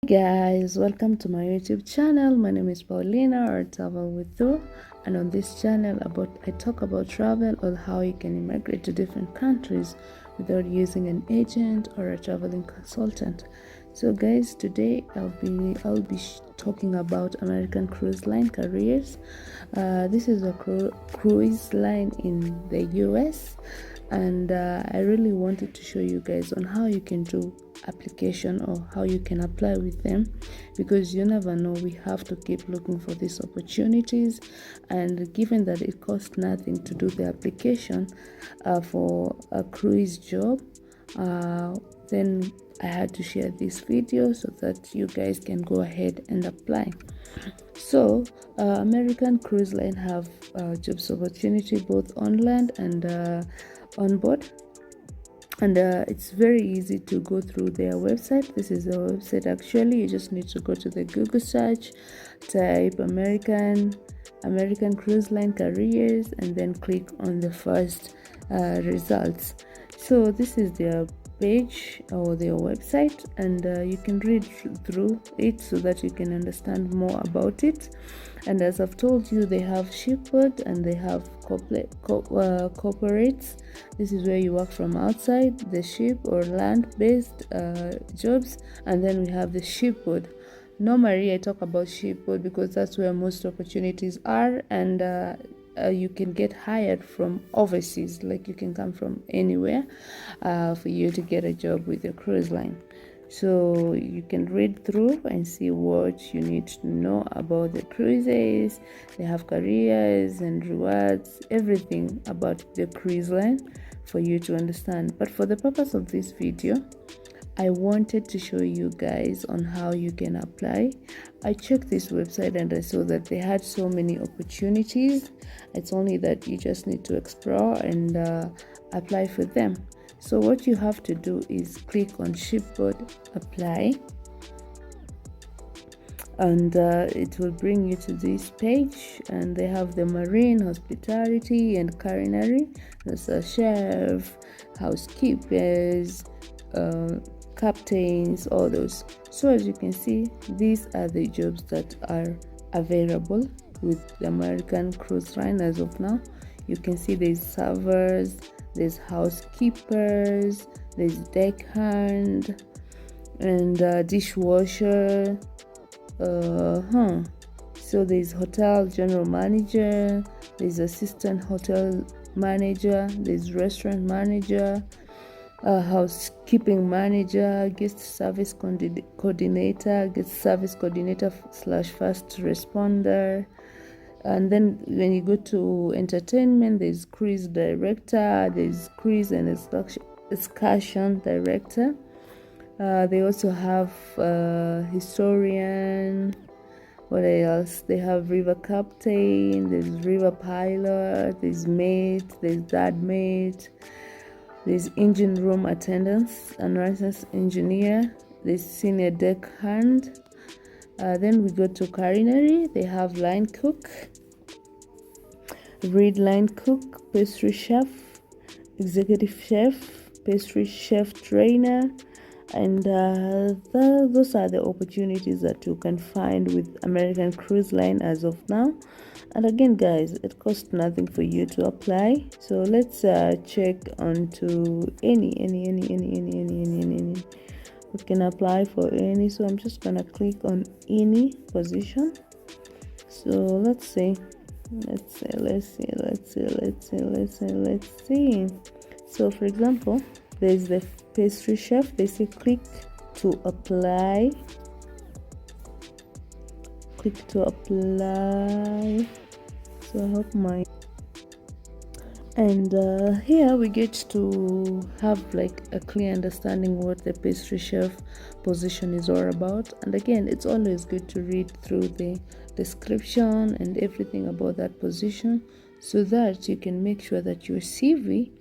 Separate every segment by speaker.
Speaker 1: Guys, welcome to my YouTube channel. My name is Paulina, or Travel with Thu, and on this channel I talk about travel or how you can immigrate to different countries without using an agent or a traveling consultant. So guys, today I'll be talking about American Cruise Line careers. This is a cruise line in the US, and I really wanted to show you guys on how you can do application or how you can apply with them, because you never know, we have to keep looking for these opportunities. And given that it costs nothing to do the application for a cruise job, then I had to share this video so that you guys can go ahead and apply. So American Cruise Line have jobs opportunity both on land and on board, and it's very easy to go through their website. This is their website. Actually, you just need to go to the Google search, type American Cruise Line careers, and then click on the first results. So this is their page or their website, and you can read through it so that you can understand more about it. And as I've told you, they have shipboard and they have corporates. This is where you work from outside the ship or land-based jobs. And then we have the shipboard. Normally I talk about shipboard because that's where most opportunities are, and you can get hired from overseas, like you can come from anywhere for you to get a job with your cruise line. So you can read through and see what you need to know about the cruises. They have careers and rewards, everything about the cruise line for you to understand. But for the purpose of this video, I wanted to show you guys on how you can apply. I checked this website and I saw that they had so many opportunities. It's only that you just need to explore and apply for them. So what you have to do is click on Shipboard Apply, and it will bring you to this page. And they have the marine, hospitality, and culinary. There's a chef, housekeepers, captains, all those. So as you can see, these are the jobs that are available with the American Cruise Line as of now. You can see there's servers, there's housekeepers, there's deckhand, and dishwasher. So there's hotel general manager, there's assistant hotel manager, there's restaurant manager, housekeeping manager, guest service coordinator, guest service coordinator / first responder. And then when you go to entertainment, there's cruise director, there's cruise and excursion director. They also have historian. What else? They have river captain, there's river pilot, there's mate, there's dad mate, there's engine room attendants and licensed engineer, there's senior deck hand. Then we go to culinary. They have line cook, read line cook, pastry chef, executive chef, pastry chef trainer, and those are the opportunities that you can find with American Cruise Line as of now. And again, guys, it costs nothing for you to apply. So let's check onto any. We can apply for any. So I'm just gonna click on any position. So let's see. So for example, there's the pastry chef. They say click to apply. So I hope my and here we get to have like a clear understanding what the pastry chef position is all about. And again, it's always good to read through the description and everything about that position so that you can make sure that your CV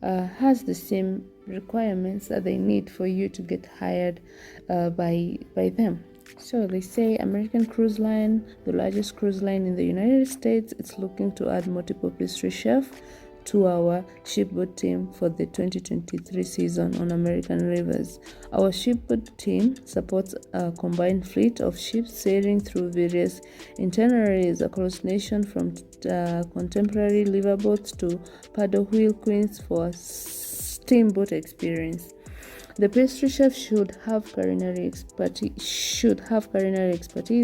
Speaker 1: has the same requirements that they need for you to get hired by them. So they say American Cruise Line, the largest cruise line in the United States, it's looking to add multiple pastry chefs to our shipboard team for the 2023 season on American rivers. Our shipboard team supports a combined fleet of ships sailing through various itineraries across nation, from contemporary liverboats to paddle wheel queens for a steamboat experience. The pastry chef should have culinary expertise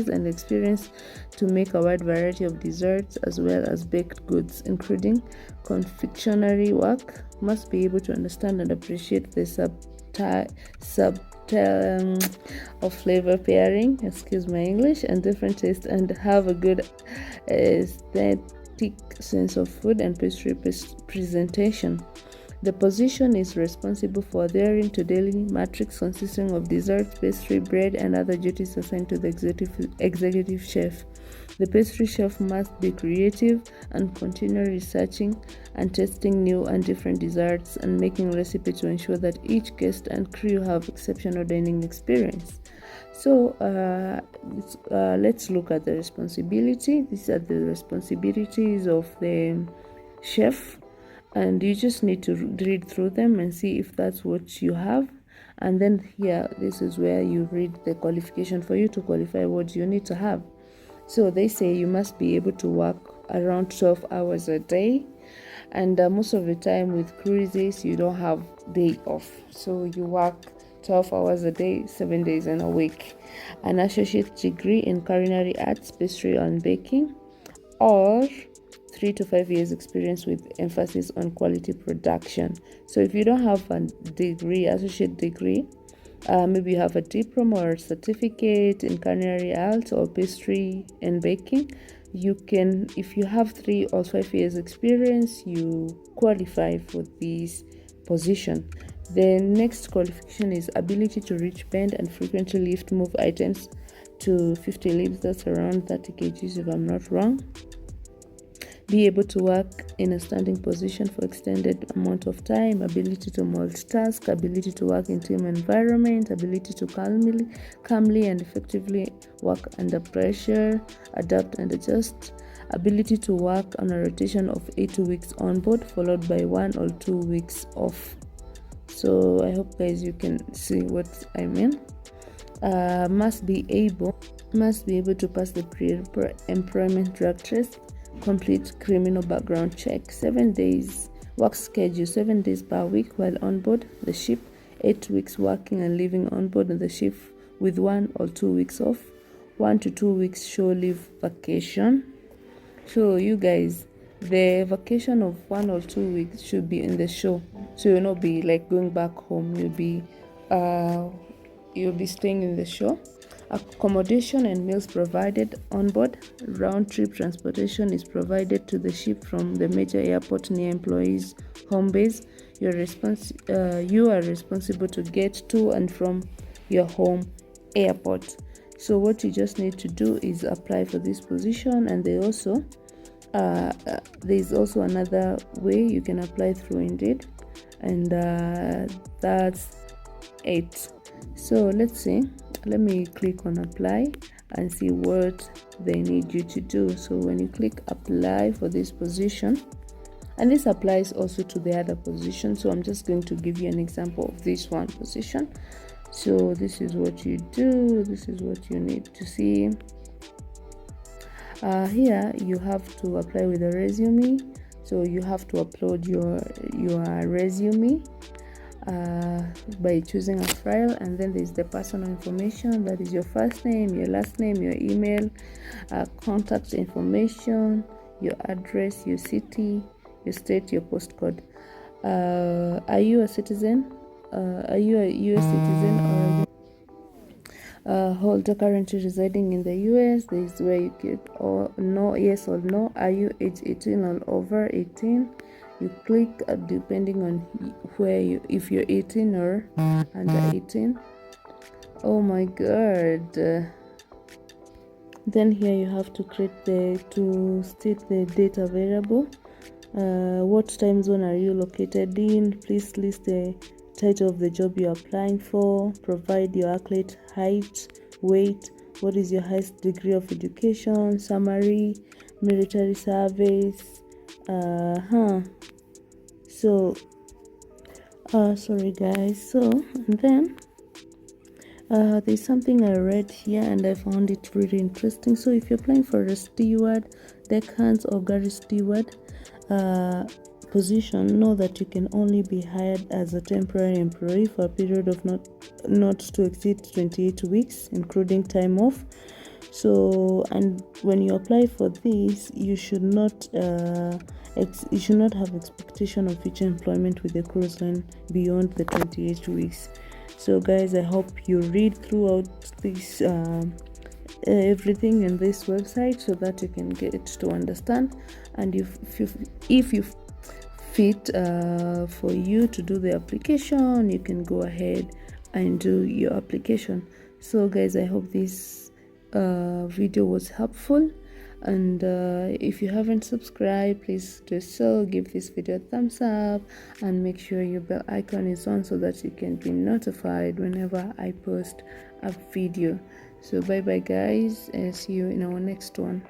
Speaker 1: and experience to make a wide variety of desserts as well as baked goods, including confectionery work. Must be able to understand and appreciate the subtle of flavor pairing, excuse my English, and different tastes, and have a good aesthetic sense of food and pastry presentation. The position is responsible for adhering to daily matrix consisting of desserts, pastry, bread, and other duties assigned to the executive chef. The pastry chef must be creative and continue researching and testing new and different desserts and making recipes to ensure that each guest and crew have exceptional dining experience. So let's look at the responsibility. These are the responsibilities of the chef, and you just need to read through them and see if that's what you have. And then here, this is where you read the qualification for you to qualify what you need to have. So they say you must be able to work around 12 hours a day, and most of the time with cruises you don't have day off, so you work 12 hours a day, 7 days in a week. An associate degree in culinary arts, pastry and baking, or 3 to 5 years experience with emphasis on quality production. So if you don't have a degree, associate degree, maybe you have a diploma or certificate in culinary arts or pastry and baking, you can, if you have 3 or 5 years experience, you qualify for this position. The next qualification is ability to reach, bend, and frequently lift, move items to 50 libs, that's around 30 kgs if I'm not wrong. Be able to work in a standing position for extended amount of time, ability to multitask, ability to work in team environment, ability to calmly and effectively work under pressure, adapt and adjust, ability to work on a rotation of 8 weeks on board followed by 1 or 2 weeks off. So I hope guys you can see what I mean. Must be able to pass the pre-employment drug test, complete criminal background check, 7 days work schedule, 7 days per week while on board the ship, 8 weeks working and living on board the ship with 1 or 2 weeks off, 1 to 2 weeks shore leave vacation. So you guys, the vacation of 1 or 2 weeks should be in the show, so you'll not be like going back home. You'll be staying in the show. Accommodation and meals provided on board. Round trip transportation is provided to the ship from the major airport near employees' home base. You are responsible to get to and from your home airport. So what you just need to do is apply for this position, and there's also another way you can apply through Indeed, and that's it. So let's see. Let me click on apply and see what they need you to do. So when you click apply for this position, and this applies also to the other position, so I'm just going to give you an example of this one position. So this is what you do, this is what you need to see. Here you have to apply with a resume, so you have to upload your resume by choosing a file, and then there's the personal information, that is your first name, your last name, your email, contact information, your address, your city, your state, your postcode. Are you a citizen? Are you a US citizen or holder currently residing in the US? This is where you click or no, yes or no. Are you age 18 or over 18? You click depending on where if you're 18 or under 18. Oh my god. Then here you have to to state the data variable. What time zone are you located in? Please list the title of the job you're applying for. Provide your accolade, height, weight, what is your highest degree of education, summary, military service. So sorry guys. So and then there's something I read here and I found it really interesting. So if you're applying for a steward, deckhands or galley steward position, know that you can only be hired as a temporary employee for a period of not to exceed 28 weeks, including time off. So, and when you apply for this, you should not have expectation of future employment with the cruise line beyond the 28 weeks. So guys, I hope you read throughout this everything in this website so that you can get to understand, and if you fit for you to do the application, you can go ahead and do your application. So guys, I hope this video was helpful, and if you haven't subscribed, please do so. Give this video a thumbs up and make sure your bell icon is on so that you can be notified whenever I post a video. So bye bye guys, and see you in our next one.